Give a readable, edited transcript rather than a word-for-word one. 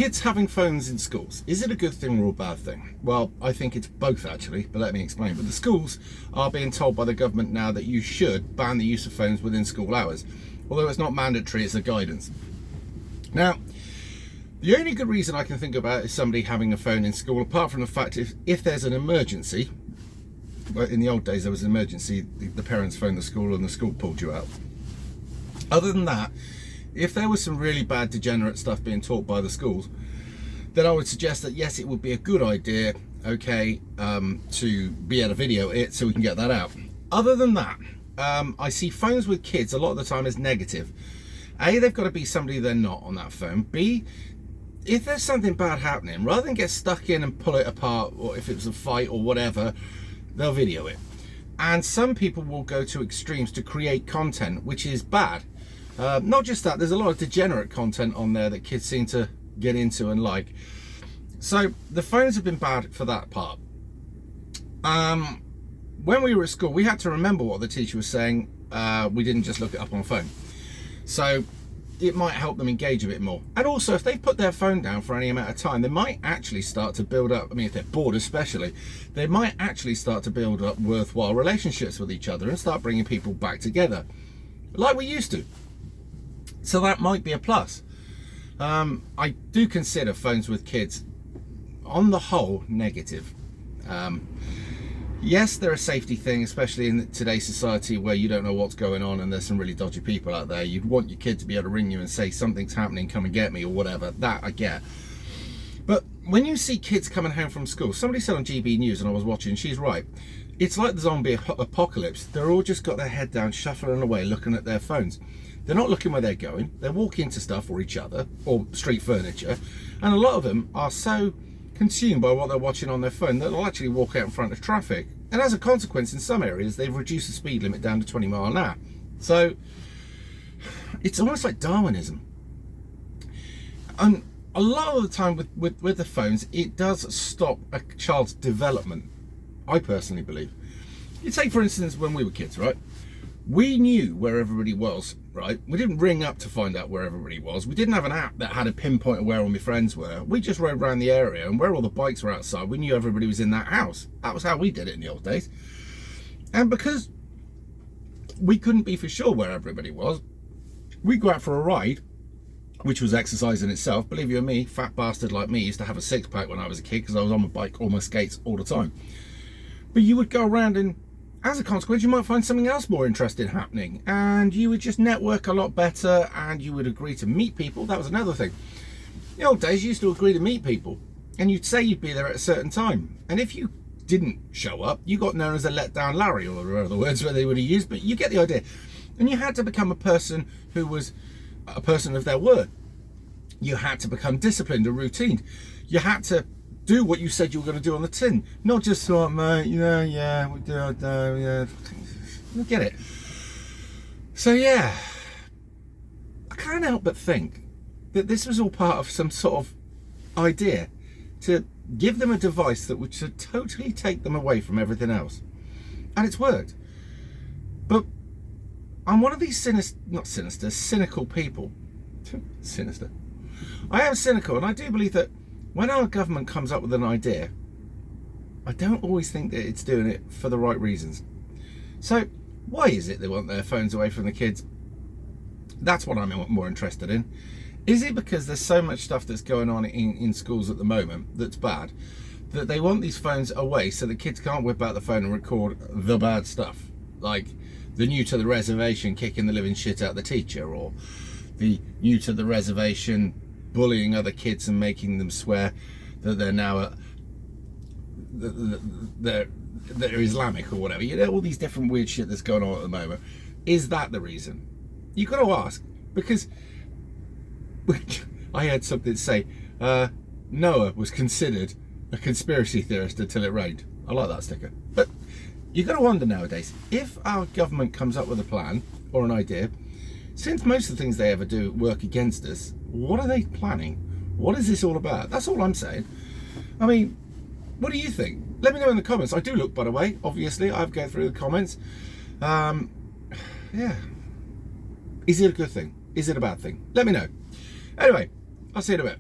Kids having phones in schools, is it a good thing or a bad thing? Well, I think it's both actually, but let me explain. But the schools are being told by the government now that you should ban the use of phones within school hours. Although it's not mandatory, it's a guidance. Now, the only good reason I can think about is somebody having a phone in school, apart from the fact if there's an emergency. Well, in the old days there was an emergency, the parents phoned the school and the school pulled you out. Other than that, if there was some really bad degenerate stuff being taught by the schools, then I would suggest that yes, it would be a good idea, okay, to be able to video it so we can get that out. Other than that, I see phones with kids a lot of the time as negative. A, they've got to be somebody they're not on that phone. B, if there's something bad happening, rather than get stuck in and pull it apart, or if it was a fight or whatever, they'll video it. And some people will go to extremes to create content, which is bad. Not just that, there's a lot of degenerate content on there that kids seem to get into and like. So the phones have been bad for that part. When we were at school, we had to remember what the teacher was saying. We didn't just look it up on a phone. So it might help them engage a bit more. And also, if they put their phone down for any amount of time, they might actually start to build up, I mean, if they're bored especially, they might actually start to build up worthwhile relationships with each other and start bringing people back together, like we used to. So that might be a plus. I do consider phones with kids, on the whole, negative. Yes, they're a safety thing, especially in today's society where you don't know what's going on and there's some really dodgy people out there. You'd want your kid to be able to ring you and say something's happening, come and get me, or whatever. That I get. But when you see kids coming home from school, somebody said on GB News, and I was watching, she's right, it's like the zombie apocalypse. They're all just got their head down, shuffling away, looking at their phones. They're not looking where they're going. They're walking into stuff or each other or street furniture. And a lot of them are so consumed by what they're watching on their phone that they'll actually walk out in front of traffic. And as a consequence, in some areas, they've reduced the speed limit down to 20 miles an hour. So it's almost like Darwinism. And a lot of the time with the phones, it does stop a child's development, I personally believe. You take, for instance, when we were kids, right? We knew where everybody was, right? We didn't ring up to find out where everybody was. We didn't have an app that had a pinpoint of where all my friends were. We just rode around the area, and where all the bikes were outside, we knew everybody was in that house. That was how we did it in the old days. And because we couldn't be for sure where everybody was, we'd go out for a ride, which was exercise in itself. Believe you me, fat bastard like me used to have a six-pack when I was a kid because I was on my bike or my skates all the time. But you would go around, and as a consequence, you might find something else more interesting happening, and you would just network a lot better, and you would agree to meet people. That was another thing. In the old days, you used to agree to meet people, and you'd say you'd be there at a certain time. And if you didn't show up, you got known as a letdown Larry, or other words where they would have used, but you get the idea. And you had to become a person who was a person of their word. You had to become disciplined and routine. You had to do what you said you were going to do on the tin, not just sort of, mate, yeah, we do, yeah. You get it. So yeah, I can't help but think that this was all part of some sort of idea to give them a device that would totally take them away from everything else, and it's worked. But I'm one of these cynical people. Sinister. I am cynical, and I do believe that when our government comes up with an idea, I don't always think that it's doing it for the right reasons. So why is it they want their phones away from the kids? That's what I'm more interested in. Is it because there's so much stuff that's going on in schools at the moment that's bad, that they want these phones away so the kids can't whip out the phone and record the bad stuff? Like the new to the reservation kicking the living shit out of the teacher, or the new to the reservation bullying other kids and making them swear that they're now they're Islamic or whatever. You know, all these different weird shit that's going on at the moment. Is that the reason? You've got to ask, because I heard something say Noah was considered a conspiracy theorist until it rained. I like that sticker. But you've got to wonder nowadays, if our government comes up with a plan or an idea, since most of the things they ever do work against us, what are they planning? What is this all about? That's all I'm saying. I mean, what do you think? Let me know in the comments. I do look, by the way, obviously. I've gone through the comments. Yeah. Is it a good thing? Is it a bad thing? Let me know. Anyway, I'll see you in a bit.